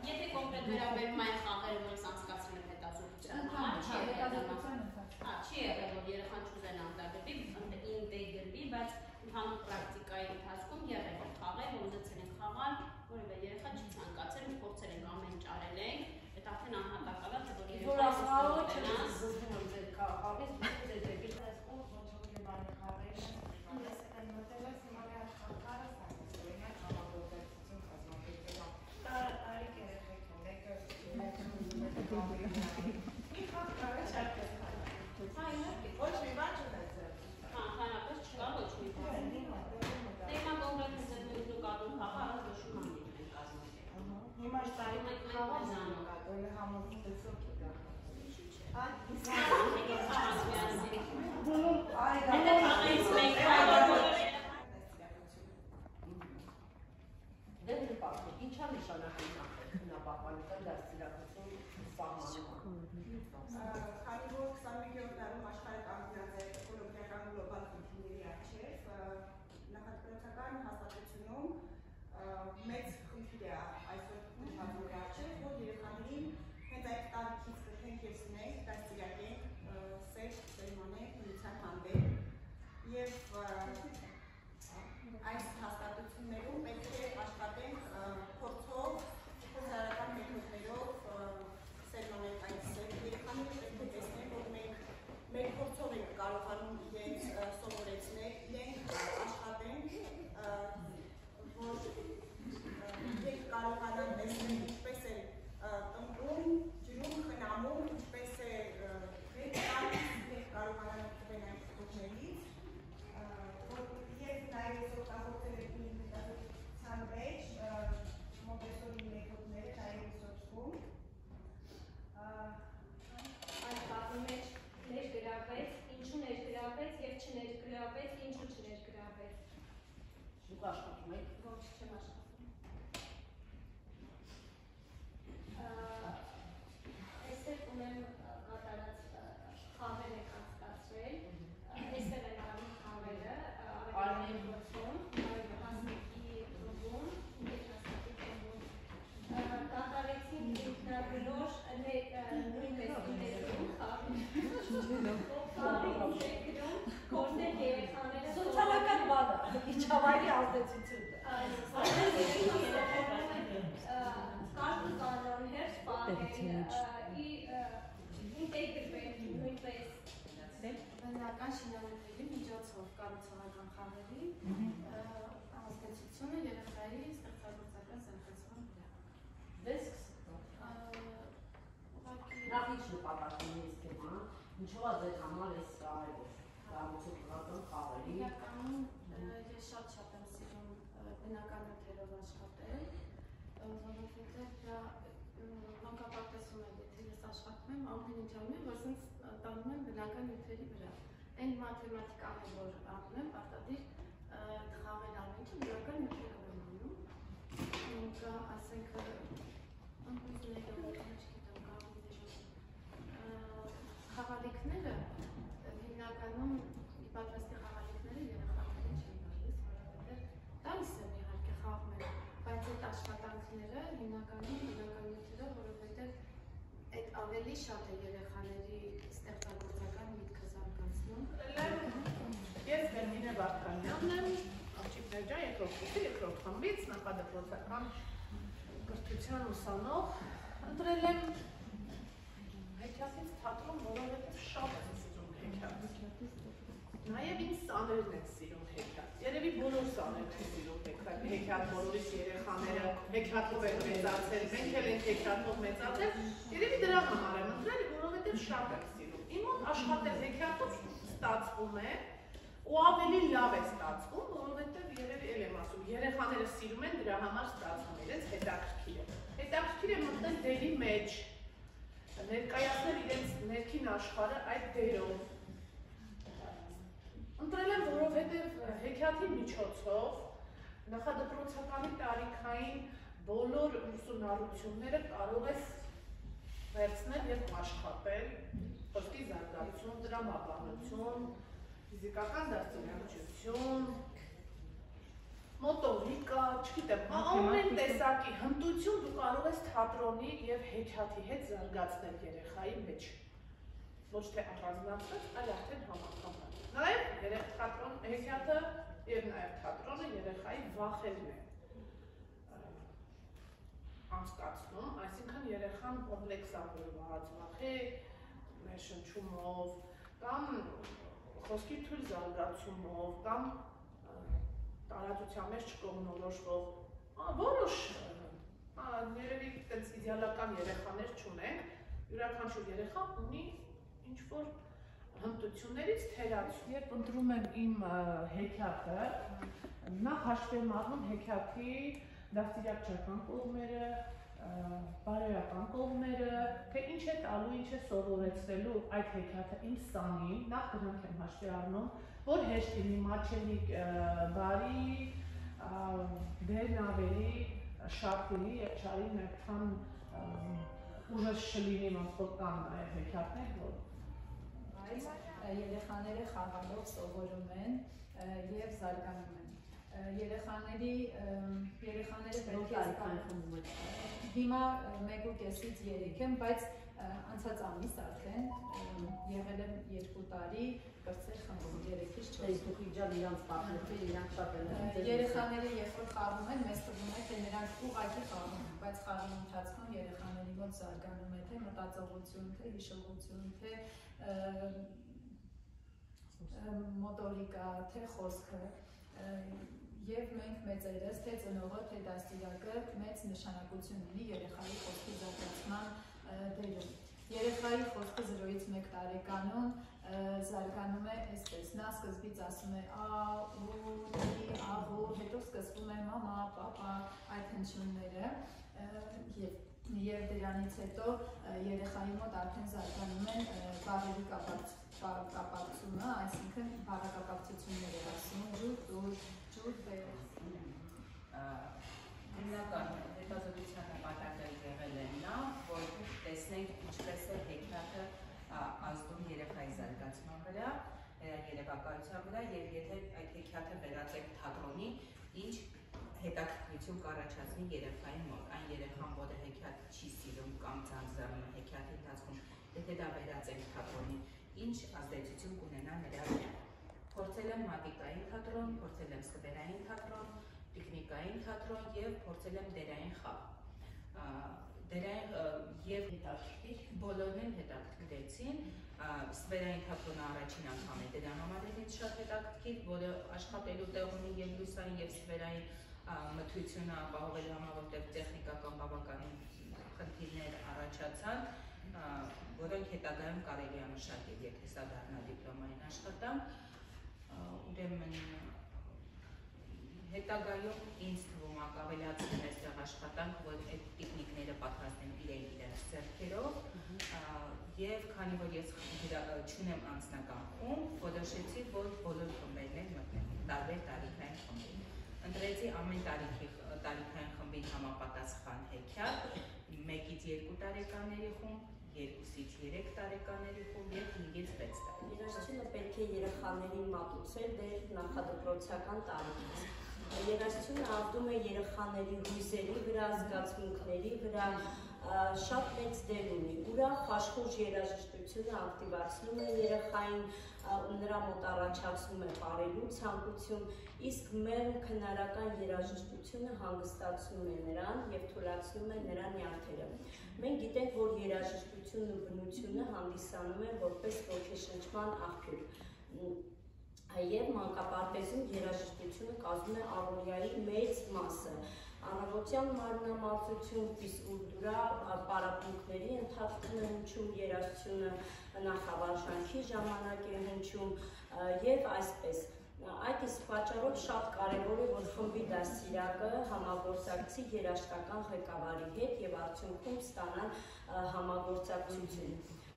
Եթե կոնկրետ վերաբերում այն խաղերը, որոնց անցկացրել են հետազոտության չի եղել, որ երեխան չուզեն անդրադառնալի, ինտեգրվի, բայց ընդհանուր պրակտիկայի ընթացքում եղել են խաղեր, որ ուզեցել են խաղալ, որևէ երեխա չի ցանկացել, փորձել ենք ամեն ինչ արել ենք, այդ արդեն անհատակալ է, որ երեխան նախադպրոցականի տարիքային բոլոր ուսումնառությունները կարող ես վերցնել և աշխատել, խոսքի զարգացում, տրամաբանություն, ֆիզիկական դաստիարակչություն, մոտորիկա, չգիտեմ, ամեն տեսակի հմտություն դու կարող ես թատրոնի եւ հեքիաթի հետ զարգացնել երեխայի մեջ։ Ոչ թե առանձնացնել, այլ արդեն համախմբել։ Նաեւ թատրոն հեքիաթը եւ նաեւ թատրոնը երեխայի վախերն է անցկացնում, այսինքն երեխան կոմպլեքսավորված, վախի ներշնչումով կամ խոսքի թույլ զարգացումով կամ տարածության մեջ չկողմնորոշվող որոշ երևի այդպես իդեալական երեխաներ չունենք, յուրաքանչյուր երեխա ունի ինչ-որ հմտություններից թերացում։ Երբ ընտրում եմ իմ հեքիաթը, նախ հաշվի եմ առնում հեքիաթի դաստիարակչական կողմերը, բարոյական կողմերը, թե ինչ է տալու, ինչ է սովորեցնելու այդ հեքիաթը իմ սանին, նախ դրանք եմ հաշվի առնում, որ հեշտ լինի մատչելի բարի, դերն ավելի շատ լինի եւ չարին այդքան ուժը չլինի ոնց որ կան նաեւ հեքիաթներ, որ երեխաները խաղալով սովորում են եւ զարգանում են։ Երեխաները պետք է հիմա 1.5-ից 3 եմ, բայց անցած ամիս արդեն եղել եմ 2 տարի կրծեր խմբում 3-ից 4 դուխիջան իրանց պատմել, իրանք շատ են։ Երեխաները երբ որ խաղում են, մեզ թվում է, թե նրանք ուղղակի խաղում են, բայց խաղի ընթացքում երեխաների մոտ զարգանում է թե մտածողություն, թե հիշողություն, թե մոտորիկա, թե խոսքը եւ մենք մեծերս, թե ծնողը, թե դաստիարակը մեծ նշանակություն ունի երեխայի խոսքի զարգացման դերում։ Երեխայի խոսքը 0-ից 1 տարեկանում զարգանում է այսպես, նա սկզբից ասում է ա, ու, ի, աղու, հետո սկսվում է մամա, պապա, այդ հնչյունները եւ դրանից հետո երեխայի մոտ արդեն զարգանում են բառերի կապակցությունը, այսինքն բառակապակցություններ է ասում, ջուր, բեր։ Հիմնական հետազոտության նպատակը եղել է նա, որ տեսնենք ինչպես է հեքիաթը ազդում երեխայի զարգացման վրա, երևակայության վրա եւ եթե այդ հեքիաթը վերածենք թատրոնի, ինչ հետաքրքրություն կառաջացնի երեխայի մոտ, այն երեխան, որը հեքիաթ չի սիրում կամ ձանձրանում է հեքիաթի ընթացքում, եթե դա վերածենք թատրոնի, ինչ ազդեցություն կունենա նրա վրա։ Փորձել եմ մատիկային թատրոն, փորձել եմ ստվերային թատրոն, պիկնիկային թատրոն եւ փորձել եմ դերային խաղ։ Եվ բոլորն են հետաքրքրեցին, ստվերային թատրոնը առաջին անգամ է դրան համար ինձ շատ հետաքրքիր, որը աշխատելու տեղ ունի եւ լուսային եւ ստվերային մթությունը ապահովելու համար, որտեղ տեխնիկական բավականին խնդիրներ առաջացան, որոնք հետագայում կարելի է մշակել, եթե սա դառնա դիպլոմային աշխատանք, ուրեմն հետագայում ինձ թվում է ավելացնել այստեղ աշխատանք, որ այդ պիկնիկները պատրաստեն իրենց ձեռքերով եւ քանի որ ես չունեմ անձնական խումբ, որոշեցի, որ բոլոր խմբերն են մտնել, տարբեր տարիքային խմբեր։ Ընտրեցի ամեն տարիքային խմբին համապատասխան հեքիաթ, 1-ից 2 տարեկանների խումբ, 2-ից 3 տարեկաների խումբ եւ 5-ից 6 տարեկան։ Երաժշտությունը պետք է երեխաներին մատուցել դեր նախադպրոցական տարիքից։ Երաժշտությունը ազդում է երեխաների հույզերի վրա, զգացմունքների վրա, շատ մեծ դեր ունի։ Ուրախ, աշխուժ երաժշտությունը ակտիվացնում է երեխային, նրա մոտ առաջացնում է պարելու ցանկություն, իսկ մեղմ քնարական երաժշտությունը հանգստացնում է նրան եւ թույլատնում է նրա նյարդերը։ Մենք գիտենք, որ երաժշտությունն ու բնությունը հանդիսանում են որպես ոգեշնչման աղբյուր։ Եվ մանկապարտեզում երաժշտությունը կազմում է առօրյայի մեծ մասը։ Առավոտյան մարմնամարզություն, ֆիզկուլտուրա, պարապմունքների ընթացքում է հնչում երաժշտությունը, նախավարժանքի ժամանակ է հնչում եւ այսպես։ Այդ իսկ պատճառով շատ կարևոր է, որ խմբի դաստիարակը համագործակցի երաժշտական ղեկավարի հետ եւ արդյունքում ստանան համագործակցություն։